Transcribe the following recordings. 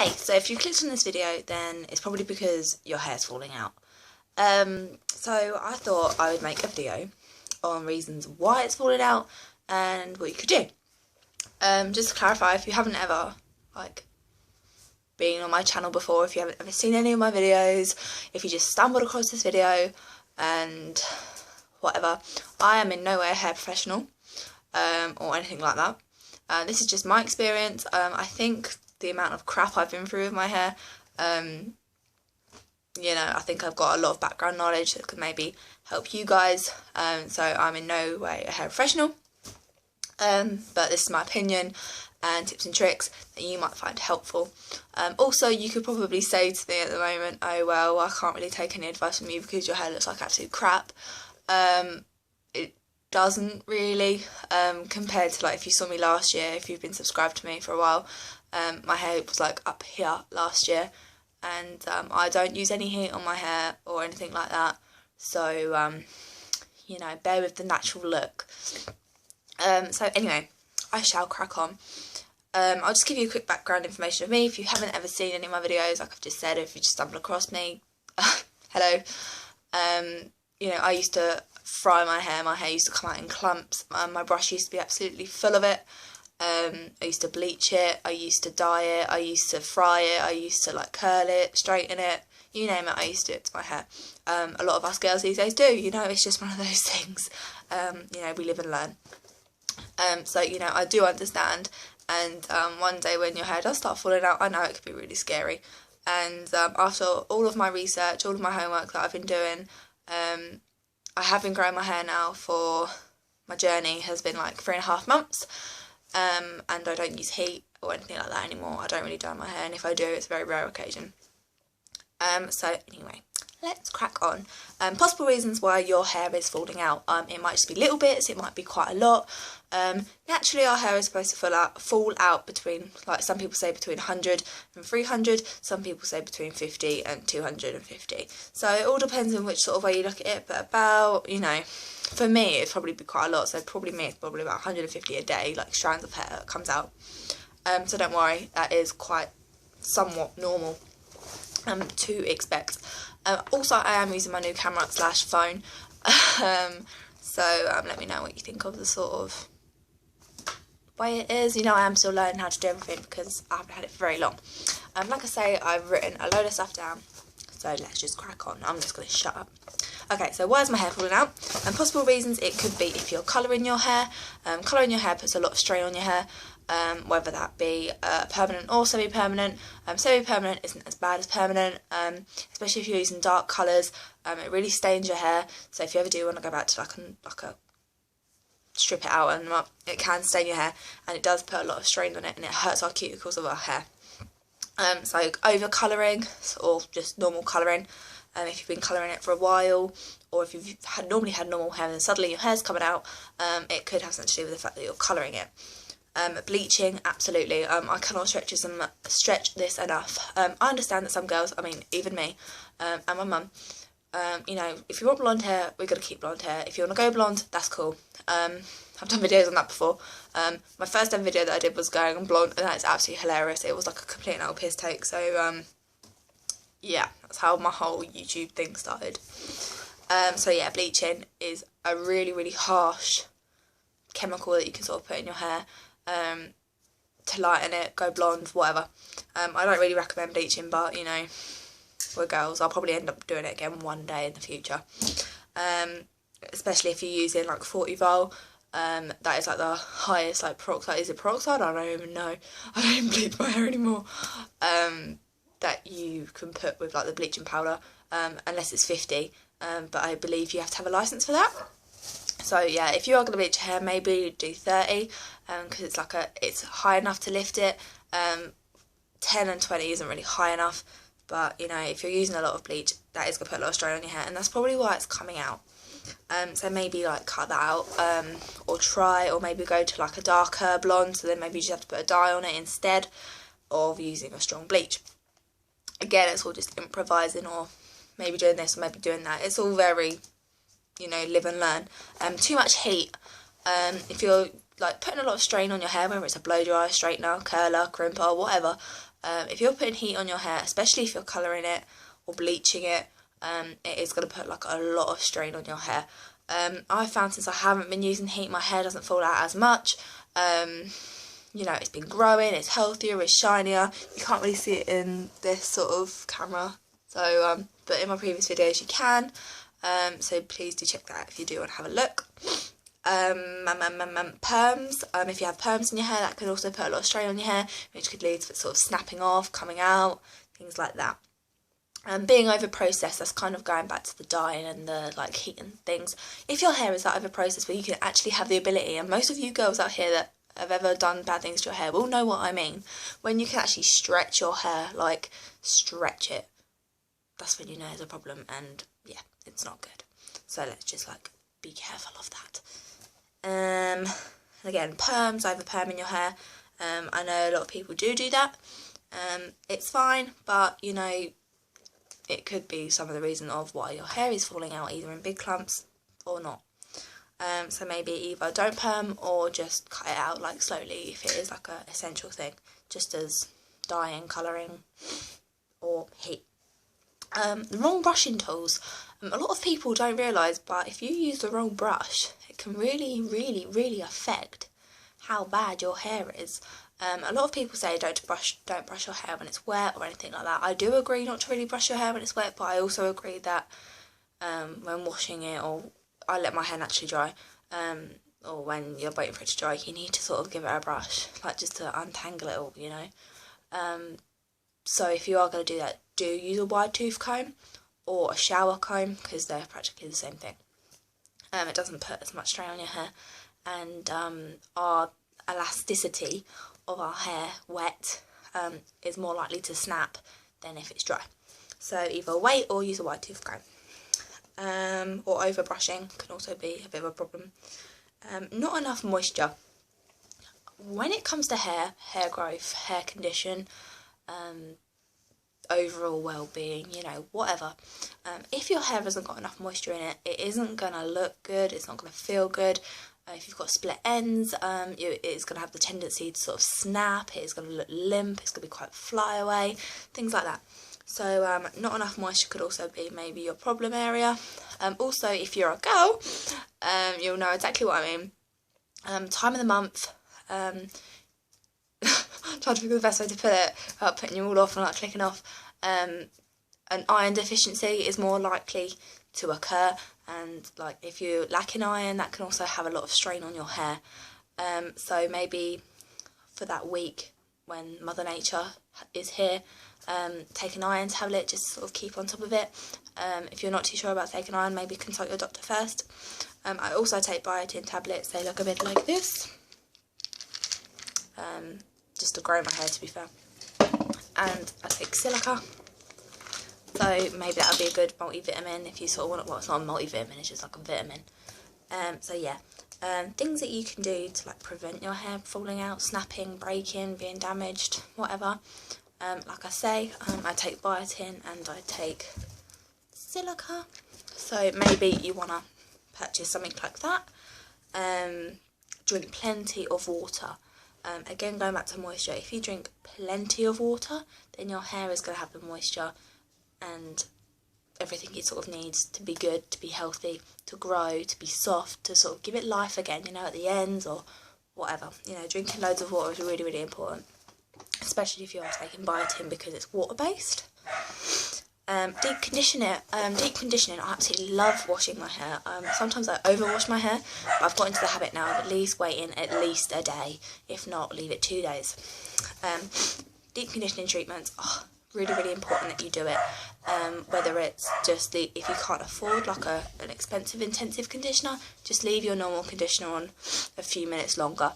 Hey, so if you clicked on this video, then it's probably because your hair's falling out. So I thought I would make a video on reasons why it's falling out and what you could do. Just to clarify, if you haven't ever, been on my channel before, if you haven't ever seen any of my videos, if you just stumbled across this video and whatever, I am in no way a hair professional, or anything like that. This is just my experience. I think the amount of crap I've been through with my hair, I think I've got a lot of background knowledge that could maybe help you guys. So I'm in no way a hair professional, but this is my opinion and tips and tricks that you might find helpful. Also, you could probably say to me at the moment, oh well, I can't really take any advice from you because your hair looks like absolute crap. It doesn't really, compared to if you saw me last year, if you've been subscribed to me for a while, my hair was up here last year, and I don't use any heat on my hair or anything like that, so bear with the natural look. So anyway, I shall crack on. I'll just give you a quick background information of me if you haven't ever seen any of my videos. Like I've just said, if you just stumble across me, hello. I used to fry my hair used to come out in clumps, my brush used to be absolutely full of it. I used to bleach it, I used to dye it, I used to fry it, I used to curl it, straighten it, you name it, I used to do it to my hair. A lot of us girls these days do, it's just one of those things. We live and learn. So I do understand, and one day when your hair does start falling out, I know it could be really scary. And after all of my research, all of my homework that I've been doing, I have been growing my hair now for, my journey has been 3.5 months. And I don't use heat or anything like that anymore. I don't really dye my hair, and if I do, it's a very rare occasion. So anyway, let's crack on. Possible reasons why your hair is falling out. It might just be little bits, it might be quite a lot. Naturally our hair is supposed to fall out between, some people say between 100 and 300, some people say between 50 and 250. So it all depends on which sort of way you look at it, but about, for me it'd probably be quite a lot, so it's probably about 150 a day, strands of hair that comes out. So don't worry, that is quite somewhat normal to expect. Also, I am using my new camera / phone, so let me know what you think of the sort of way it is. I am still learning how to do everything because I haven't had it for very long. Like I say, I've written a load of stuff down, so let's just crack on. I'm just going to shut up. Okay, so why is my hair falling out? And possible reasons, it could be if you're colouring your hair. Colouring your hair puts a lot of strain on your hair, whether that be permanent or semi-permanent. Semi-permanent isn't as bad as permanent, especially if you're using dark colours. It really stains your hair, so if you ever do want to go back to a strip it out, and it can stain your hair, and it does put a lot of strain on it, and it hurts our cuticles of our hair. So over colouring or just normal colouring, if you've been colouring it for a while, or if you've normally had normal hair and then suddenly your hair's coming out, it could have something to do with the fact that you're colouring it. Bleaching, absolutely. I cannot stretch this enough. I understand that some girls, even me, and my mum, if you want blonde hair, we're going to keep blonde hair. If you want to go blonde, that's cool. I've done videos on that before. My first ever video that I did was going on blonde, and that's absolutely hilarious. It was a complete and utter piss take, so yeah, that's how my whole YouTube thing started. So yeah, bleaching is a really, really harsh chemical that you can sort of put in your hair to lighten it, go blonde, whatever. I don't really recommend bleaching, but we're girls. I'll probably end up doing it again one day in the future. Especially if you're using 40 vol. That is the highest peroxide. Is it peroxide? I don't even know. I don't even bleach my hair anymore. That you can put with the bleaching powder, unless it's 50. But I believe you have to have a license for that. So yeah, if you are going to bleach your hair, maybe do 30, because it's high enough to lift it. 10 and 20 isn't really high enough, but if you're using a lot of bleach, that is going to put a lot of strain on your hair, and that's probably why it's coming out. So maybe cut that out, or try, or maybe go to a darker blonde, so then maybe you just have to put a dye on it instead of using a strong bleach. Again, it's all just improvising, or maybe doing this or maybe doing that. It's all very, live and learn. Too much heat, if you're putting a lot of strain on your hair, whether it's a blow dry, straightener, curler, crimper, whatever, If you're putting heat on your hair, especially if you're colouring it or bleaching it, it is going to put like a lot of strain on your hair. I found since I haven't been using heat, my hair doesn't fall out as much. You know, it's been growing, it's healthier, it's shinier. You can't really see it in this sort of camera, so but in my previous videos you can. So please do check that out if you do want to have a look. Perms, if you have perms in your hair, that could also put a lot of strain on your hair, which could lead to it sort of snapping off, coming out, things like that. Being over processed, that's kind of going back to the dyeing and the like heat and things. If your hair is that over processed where you can actually have the ability, and most of you girls out here that have ever done bad things to your hair will know what I mean, when you can actually stretch your hair, like stretch it, that's when you know there's a problem, and yeah, it's not good. So let's just like be careful of that. Again, perms, over perming your hair. I know a lot of people do that. It's fine, but you know, it could be some of the reason of why your hair is falling out, either in big clumps or not. So maybe either don't perm or just cut it out like slowly if it is like a essential thing, just as dyeing, colouring or heat. The wrong brushing tools. A lot of people don't realise, but if you use the wrong brush, it can really affect how bad your hair is. A lot of people say don't brush your hair when it's wet or anything like that. I do agree not to really brush your hair when it's wet, but I also agree that when washing it, or I let my hair naturally dry, or when you're waiting for it to dry, you need to sort of give it a brush, like just to untangle it all, you know. So if you are going to do that, do use a wide tooth comb or a shower comb, because they're practically the same thing. It doesn't put as much strain on your hair, and our elasticity of our hair wet is more likely to snap than if it's dry. So either wait or use a wide tooth comb. Or over brushing can also be a bit of a problem. Not enough moisture. When it comes to hair growth, hair condition, overall well-being, you know, whatever, if your hair hasn't got enough moisture in it, it isn't going to look good, it's not going to feel good. If you've got split ends, it's going to have the tendency to sort of snap, it's going to look limp, it's going to be quite flyaway, things like that. So not enough moisture could also be maybe your problem area. Also, if you're a girl, you'll know exactly what I mean. Time of the month, trying to think of the best way to put it without putting you all off and like clicking off. An iron deficiency is more likely to occur, and like if you're lacking iron, that can also have a lot of strain on your hair. So maybe for that week when Mother Nature is here, take an iron tablet, just sort of keep on top of it. If you're not too sure about taking iron, maybe consult your doctor first. I also take biotin tablets. They look a bit like this, just to grow my hair, to be fair. And I take silica, so maybe that'll be a good multivitamin if you sort of want it. Well, it's not a multivitamin, it's just like a vitamin. So yeah, things that you can do to like prevent your hair falling out, snapping, breaking, being damaged, whatever. Like I say, I take biotin and I take silica, so maybe you want to purchase something like that. Drink plenty of water. Again, going back to moisture, if you drink plenty of water, then your hair is going to have the moisture and everything it sort of needs to be good, to be healthy, to grow, to be soft, to sort of give it life again, you know, at the ends or whatever. You know, drinking loads of water is really important, especially if you're taking biotin because it's water-based. Deep conditioning, I absolutely love washing my hair. Sometimes I overwash my hair, but I've got into the habit now of at least waiting at least a day, if not leave it 2 days. Deep conditioning treatments, really important that you do it. Whether it's just if you can't afford like an expensive intensive conditioner, just leave your normal conditioner on a few minutes longer,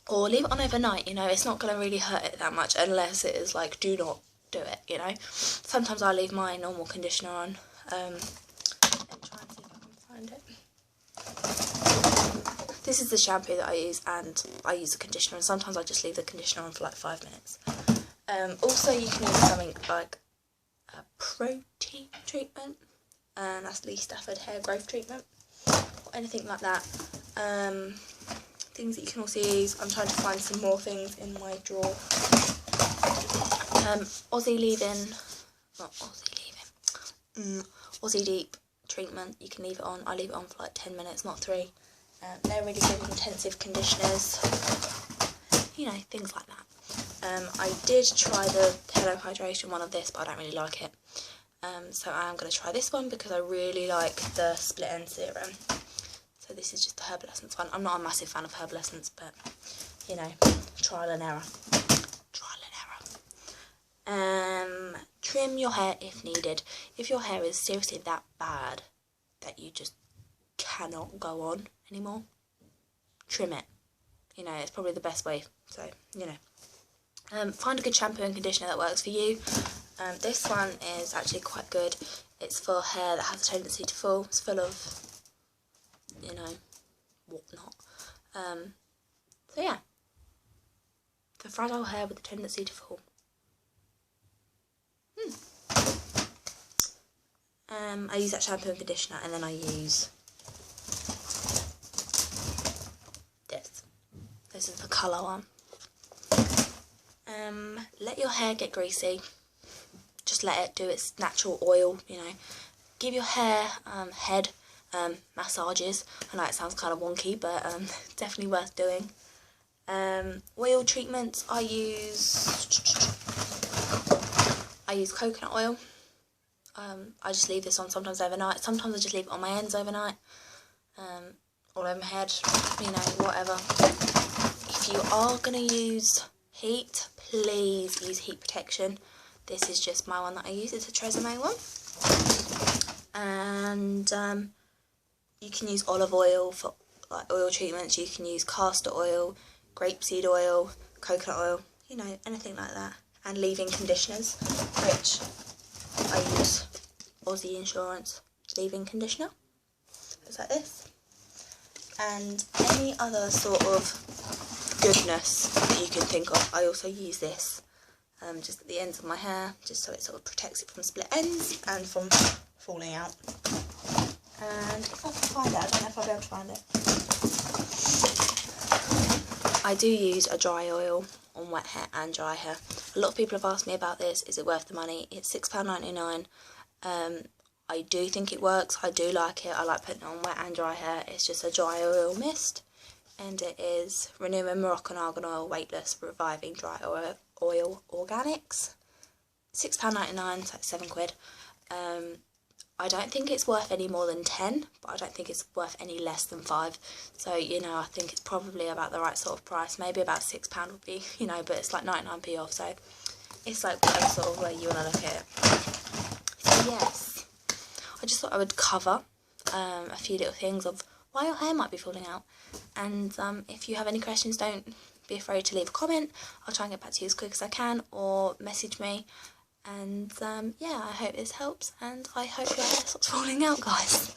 or leave it on overnight. You know, it's not going to really hurt it that much unless it is like, do not do it, you know. Sometimes I leave my normal conditioner on. Let me try and see if I can find it. This is the shampoo that I use, and I use the conditioner, and sometimes I just leave the conditioner on for like 5 minutes. Also, you can use something like a protein treatment, and that's Lee Stafford hair growth treatment, or anything like that. Things that you can also use. I'm trying to find some more things in my drawer. Aussie leave-in, not Aussie leave-in, Aussie Deep treatment. You can leave it on. I leave it on for like 10 minutes, not 3. They're really good intensive conditioners, you know, things like that. I did try the Hello Hydration one of this, but I don't really like it. So I am going to try this one because I really like the Split End Serum. So this is just the Herbal Essence one. I'm not a massive fan of Herbal Essence, but, you know, trial and error. Trial and error. Trim your hair if needed. If your hair is seriously that bad that you just cannot go on anymore, trim it. You know, it's probably the best way. So, you know. Find a good shampoo and conditioner that works for you. This one is actually quite good. It's for hair that has a tendency to fall. It's full of, you know, whatnot. So yeah, for fragile hair with a tendency to fall. I use that shampoo and conditioner, and then I use this. This is the colour one. Let your hair get greasy. Just let it do its natural oil, you know. Give your hair head massages. I know it sounds kind of wonky, but definitely worth doing. Oil treatments, I use coconut oil. I just leave this on sometimes overnight. Sometimes I just leave it on my ends overnight. All over my head, you know, whatever. If you are going to use heat, please use heat protection. This is just my one that I use. It's a Tresemme one. And you can use olive oil for like oil treatments. You can use castor oil, grapeseed oil, coconut oil, you know, anything like that. And leave-in conditioners, which I use Aussie Insurance leave-in conditioner. It's like this. And any other sort of goodness that you can think of, I also use this. Just at the ends of my hair, just so it sort of protects it from split ends and from falling out. And if I can find it, I don't know if I'll be able to find it. I do use a dry oil on wet hair and dry hair. A lot of people have asked me about this. Is it worth the money? It's £6.99. I do think it works. I do like it. I like putting it on wet and dry hair. It's just a dry oil mist, and it is Renewing Moroccan Argan Oil Weightless Reviving Dry Oil Organics. £6.99, so it's £7. I don't think it's worth any more than 10, but I don't think it's worth any less than 5. So, you know, I think it's probably about the right sort of price. Maybe about £6 would be, you know, but it's like 99p off, so it's like whatever sort of way you want to look at it. So yes, I just thought I would cover a few little things of why your hair might be falling out. And if you have any questions, don't be afraid to leave a comment. I'll try and get back to you as quick as I can, or message me. And yeah, I hope this helps, and I hope your hair stops falling out, guys.